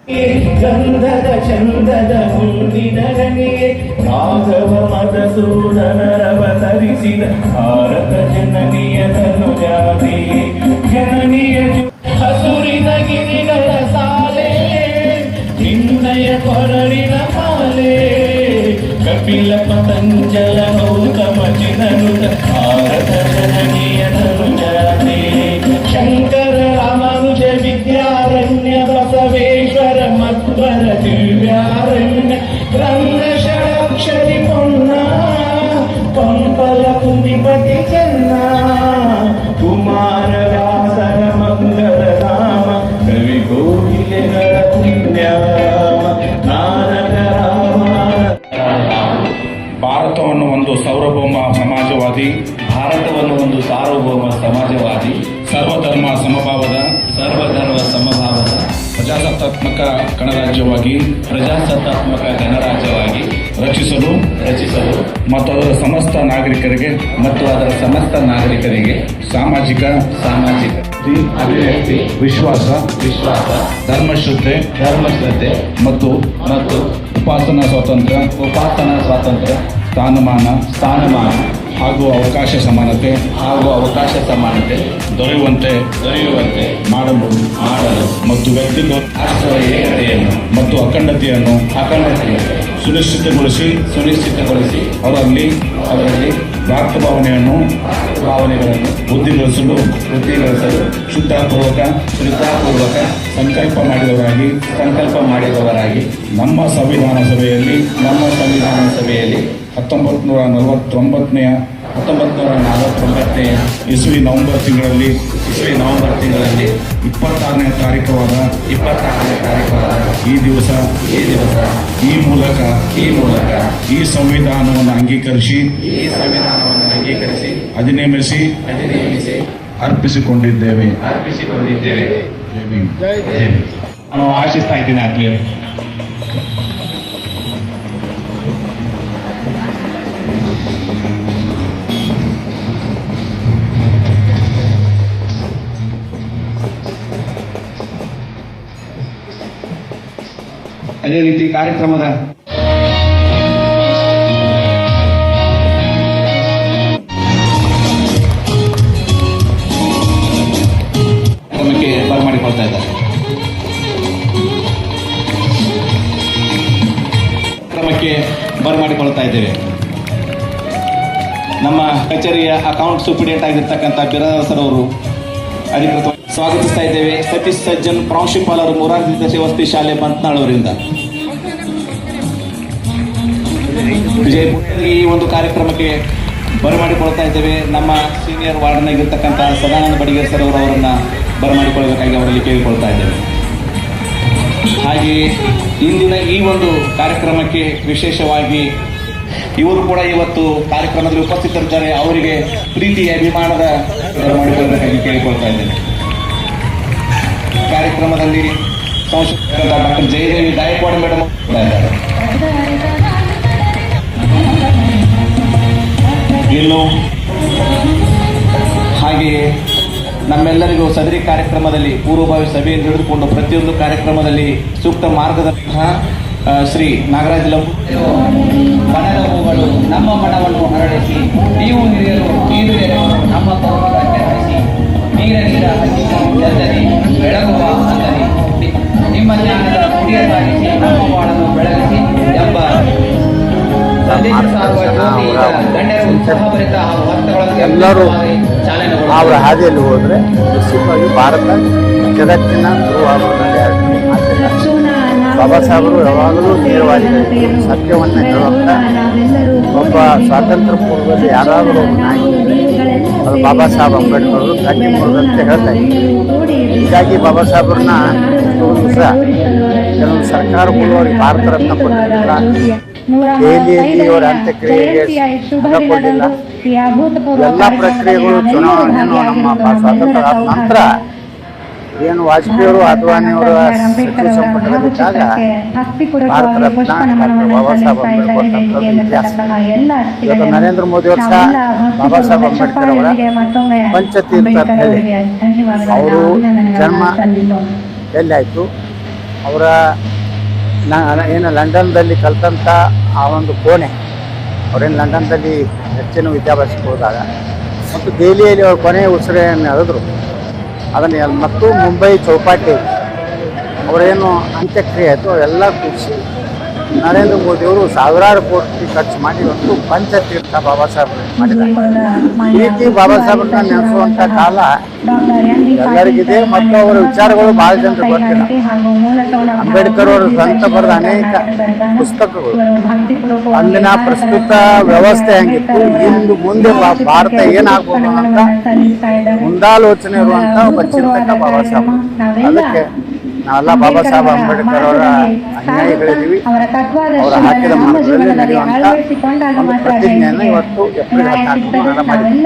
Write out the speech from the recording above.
ಗಂಧದ ಚಂದದ ಮುಂದಿನರನಿಗೆ ರಾಘವ ಮಧುಸೂದನರವತರಿಸಿದ ಭಾರತ ಜನನಿಯದನು ಜಾತಿ ಜನನಿಯ ಹಸುರಿನ ಗಿರಿಗಳ ಸಾಲೆ ನಿನ್ನಯ ಕೊರಳಿನ ಮಾಲೆ ಕಪಿಲ ಪತಂಜಲ ಗೌತಮ ಚಿನನುತ ಭಾರತ ಜನನಿಯದನು ಜಾತಿ ಶಂಕರ ರಾಮಾನುಜ ವಿದ್ಯಾರಣ್ಯ ಬಸವೇಶ್ವರ ಮಧ್ವರ ದಿವ್ಯಾರಣ್ಯ ರಂಗ ಷಡಕ್ಷರಿ ಪೊನ್ನ ಪಂಪಲ ಕುಂದಿಪತಿ ಚೆನ್ನ ಕುಮಾರವ್ಯಾಸರ ಮಂಗಲ ರಾಮ ಕವಿ ಕೋಗಿಲೆಗಳ ಪುಣ್ಯ ನಾನಕ ರಾಮ. ಭಾರತವನ್ನು ಒಂದು ಸಾರ್ವಭೌಮ ಸಮಾಜವಾದಿ, ಭಾರತವನ್ನು ಒಂದು ಸಾರ್ವಭೌಮ ಸಮಾಜವಾದಿ, ಸರ್ವಧರ್ಮ ಸಮಭಾವದ ಪ್ರಜಾಸತ್ತಾತ್ಮಕ ಗಣರಾಜ್ಯವಾಗಿ ರಚಿಸಲು ಮತ್ತು ಅದರ ಸಮಸ್ತ ನಾಗರಿಕರಿಗೆ ಸಾಮಾಜಿಕ ಅಭಿವ್ಯಕ್ತಿ, ವಿಶ್ವಾಸ, ಧರ್ಮಶ್ರದ್ಧೆ ಮತ್ತು ಉಪಾಸನಾ ಸ್ವಾತಂತ್ರ್ಯ, ಸ್ಥಾನಮಾನ ಹಾಗೂ ಅವಕಾಶ ಸಮಾನತೆ ದೊರೆಯುವಂತೆ ಮಾಡಲು ಮತ್ತು ವ್ಯಕ್ತಿತ್ವ ಏಕತೆಯನ್ನು ಮತ್ತು ಅಖಂಡತೆಯನ್ನು ಸುನಿಶ್ಚಿತಗೊಳಿಸಿ ಅವರಲ್ಲಿ ಭ್ರಾತೃ ಭಾವನೆಗಳನ್ನು ವೃದ್ಧಿಗೊಳಿಸಲು ಶುದ್ಧಾಪೂರ್ವಕ ಸಂಕಲ್ಪ ಮಾಡಿದವರಾಗಿ ನಮ್ಮ ಸಂವಿಧಾನ ಸಭೆಯಲ್ಲಿ 1949 ಇಸ್ವಿ ನವೆಂಬರ್ ತಿಂಗಳಲ್ಲಿ 26ನೇ ತಾರೀಖವಾದ ಈ ದಿವಸ ಈ ಮೂಲಕ ಈ ಸಂವಿಧಾನವನ್ನು ಅಂಗೀಕರಿಸಿ ಅಧಿನೇಮಿಸಿ ಅರ್ಪಿಸಿಕೊಂಡಿದ್ದೇವೆ. ನಾನು ಆಶಿಸ್ತಾ ಇದ್ದೀನಿ ಆತ್ಮೀಯರು. ಅದೇ ರೀತಿ ಕಾರ್ಯಕ್ರಮದ ಬರಮಾಡಿಕೊಳ್ತಾ ಇದ್ದಾರೆ. ಕ್ರಮಕ್ಕೆ ಬರಮಾಡಿಕೊಳ್ತಾ ಇದ್ದೇವೆ. ನಮ್ಮ ಕಚೇರಿಯ ಅಕೌಂಟ್ ಸೂಪರಿಂಟೆಂಡೆಂಟ್ ಆಗಿರ್ತಕ್ಕಂಥ ಬಿರಾದರ್ ಸರ್ ಅವರು ಅಧಿಕೃತವಾಗಿ ಸ್ವಾಗತಿಸ್ತಾ ಇದ್ದೇವೆ. ಸತೀಶ್ ಸಜ್ಜನ್ ಪ್ರಾಂಶುಪಾಲರು ಮುರಾರ್ಜಿ ದೇಸಾಯಿ ಶಾಲೆ ಬಂತ್ನಾಳ್ ಅವರಿಂದ ವಿಜಯಪುರ ಈ ಒಂದು ಕಾರ್ಯಕ್ರಮಕ್ಕೆ ಬರಮಾಡಿಕೊಳ್ತಾ ಇದ್ದೇವೆ. ನಮ್ಮ ಸೀನಿಯರ್ ವಾರ್ಡನ್ ಆಗಿರ್ತಕ್ಕಂಥ ಸದಾನಂದ ಬಡಿಗೇರ್ ಸರ್ ಅವರನ್ನ ಬರಮಾಡಿಕೊಳ್ಳಬೇಕಾಗಿ ಅವರಲ್ಲಿ ಕೇಳಿಕೊಳ್ತಾ ಇದ್ದೇವೆ. ಹಾಗೆಯೇ ಇಂದಿನ ಈ ಒಂದು ಕಾರ್ಯಕ್ರಮಕ್ಕೆ ವಿಶೇಷವಾಗಿ ಇವರು ಕೂಡ ಇವತ್ತು ಕಾರ್ಯಕ್ರಮದಲ್ಲಿ ಉಪಸ್ಥಿತರಿದ್ದಾರೆ. ಅವರಿಗೆ ಪ್ರೀತಿ ಅಭಿಮಾನದ ಬರಮಾಡಿಕೊಳ್ಳಬೇಕಾಗಿ ಕೇಳಿಕೊಳ್ತಾ ಇದ್ದೇನೆ. ಕಾರ್ಯಕ್ರಮದಲ್ಲಿ ಡಾಕ್ಟರ್ ಜಯದೇವಿ ಗಾಯಕ್ವಾಡ್ ಮೇಡಮ್ ಇದ್ದಾರೆ. ಇನ್ನು ಹಾಗೆಯೇ ನಮ್ಮೆಲ್ಲರಿಗೂ ಸದರಿ ಕಾರ್ಯಕ್ರಮದಲ್ಲಿ ಪೂರ್ವಭಾವಿ ಸಭೆಯನ್ನು ಹಿಡಿದುಕೊಂಡು ಪ್ರತಿಯೊಂದು ಕಾರ್ಯಕ್ರಮದಲ್ಲಿ ಸೂಕ್ತ ಮಾರ್ಗದರ್ಶನ ಶ್ರೀ ನಾಗರಾಜ್ ಲಂಬು. ಮನದ ಹೂಗಳು ನಮ್ಮ ಮನವನ್ನು ಹರಡಿಸಿ, ನೀವು ಹಿರಿಯರು ನೀರು ನಮ್ಮ ಕೌರವಕ್ಕೆ ಹರಿಸಿ, ನೀರ ಹಸಿರಿ ಬೆಳಗುವ ಅಂದರಿ, ನಿಮ್ಮ ಜ್ಞಾನದ ಕುಡಿಯ ಸಾಗಿಸಿ ನಮ್ಮ ಬಾಳನ್ನು ಬೆಳಗಿಸಿ ಎಂಬ ಎಲ್ಲರೂ ಅವರ ಹಾದಿಯಲ್ಲಿ ಹೋದರೆ ನಿಶ್ಚಿತವಾಗಿ ಭಾರತ ಜಗತ್ತಿನ ಬಾಬಾ ಸಾಹೇಬರು ಯಾವಾಗಲೂ ನೇರವಾಗಿ ಸತ್ಯವನ್ನು ಹೇಳುವಂಥ ಒಬ್ಬ ಸ್ವಾತಂತ್ರ್ಯ ಪೂರ್ವದಲ್ಲಿ ಯಾರಾದರೂ ಒಬ್ಬ ನಾಯಕಿ ಅದು ಬಾಬಾ ಸಾಹೇಬ್ ಅಂಬೇಡ್ಕರ್ ಕಟ್ಟಿ ಮುರಿದಂತ ಹೇಳ್ತಾ ಇದ್ದಾರೆ. ಹೀಗಾಗಿ ಬಾಬಾ ಸಾಹೇಬ್ರನ್ನ ಒಂದು ದಿವಸ ಕೆಲವೊಂದು ಸರ್ಕಾರಗಳು ಅವರಿಗೆ ಭಾರತ ರತ್ನ ಕೊಟ್ಟಿಲ್ಲ, ದೆಹಲಿಯಲ್ಲಿ ಅವರ ಅಂತ್ಯಕ್ರಿಯೆಗೆ ಕೊಡಲಿಲ್ಲ. ಎಲ್ಲ ಪ್ರಕ್ರಿಯೆಗಳು ಚುನಾವಣೆಯನ್ನು ನಮ್ಮ ಸ್ವಾತಂತ್ರ್ಯ ಆದ ನಂತರ ಏನು ವಾಜಪೇಯಿಯವರು ಅದ್ವಾನಿಯವರ ಸಚಿವ ಸಂಪುಟದಲ್ಲಿದ್ದಾಗ ಭಾರತ ರತ್ನ ಬಾಬಾ ಸಾಹೇಬ್ ಅಂಬೇಡ್ಕರ್ ಇತಿಹಾಸ. ಇವತ್ತು ನರೇಂದ್ರ ಮೋದಿ ಅವರು ಸಹ ಬಾಬಾ ಸಾಹೇಬ್ ಅಂಬೇಡ್ಕರ್ ಅವರ ಪಂಚತೀರ್ಥ ಅಂತ ಹೇಳಿ ಅವರು ಜನ್ಮ ಎಲ್ಲಿ ಆಯಿತು, ಅವರ ಏನು ಲಂಡನ್ದಲ್ಲಿ ಕಲ್ತಂಥ ಆ ಒಂದು ಕೋಣೆ, ಅವರೇನು ಲಂಡನ್ದಲ್ಲಿ ಹೆಚ್ಚಿನ ವಿದ್ಯಾಭ್ಯಾಸಕ್ಕೆ ಹೋದಾಗ ಮತ್ತು ದೆಹಲಿಯಲ್ಲಿ ಅವ್ರ ಕೊನೆಯ ಉಸಿರೆಯನ್ನು ಎಳೆದ್ರು. ಅದನ್ನು ಮತ್ತು ಮುಂಬೈ ಚೌಪಾಟಿ ಅವರೇನು ಅಂತ್ಯಕ್ರಿಯೆ ಆಯಿತು ಅವೆಲ್ಲ ಕೂಡಿಸಿ ನರೇಂದ್ರ ಮೋದಿಯವರು ಸಾವಿರಾರು ಕೋಟಿ ಖರ್ಚು ಮಾಡಿ ಒಂದು ಪಂಚತೀರ್ಥ ಬಾಬಾ ಸಾಹೇಬ್ ಮಾಡಿದ್ದಾರೆ. ಈ ರೀತಿ ಬಾಬಾ ಸಾಹೇಬ್ರನ್ನ ನೆನೆಸುವಂಥ ಕಾಲ ಎಲ್ಲರಿಗಿದೆ ಮತ್ತು ಅವರ ವಿಚಾರಗಳು ಭಾಳ ಜನರಿಗೆ ಗೊತ್ತಿಲ್ಲ. ಅಂಬೇಡ್ಕರ್ ಅವರು ಸ್ವಂತ ಬರೆದ ಅನೇಕ ಪುಸ್ತಕಗಳು ಅಂದಿನ ಪ್ರಸ್ತುತ ವ್ಯವಸ್ಥೆ ಹೆಂಗಿತ್ತು, ಇಂದು ಮುಂದೆ ಭಾರತ ಏನಾಗ್ಬೋದು ಅಂತ ಮುಂದಾಲೋಚನೆ ಇರುವಂಥ ಒಬ್ಬ ಚಿಂತಕ ಬಾಬಾ ಸಾಹೇಬ್. ಅದಕ್ಕೆ ನಾವೆಲ್ಲ ಬಾಬಾ ಸಾಹೇಬ್ ಅಂಬೇಡ್ಕರ್ ಅವರ ಅನುಯಾಯಿಗಳಿದ್ದೀವಿ. ಅವರ ಹಾಕಿದ ಮಾರ್ಗದಲ್ಲಿ ನಡೆಯುವಂಥ ಒಂದು ಪ್ರತಿಜ್ಞೆಯನ್ನು ಇವತ್ತು ಏಪ್ರಿಲ್ 14 ಮಾಡಿದ್ದೀವಿ.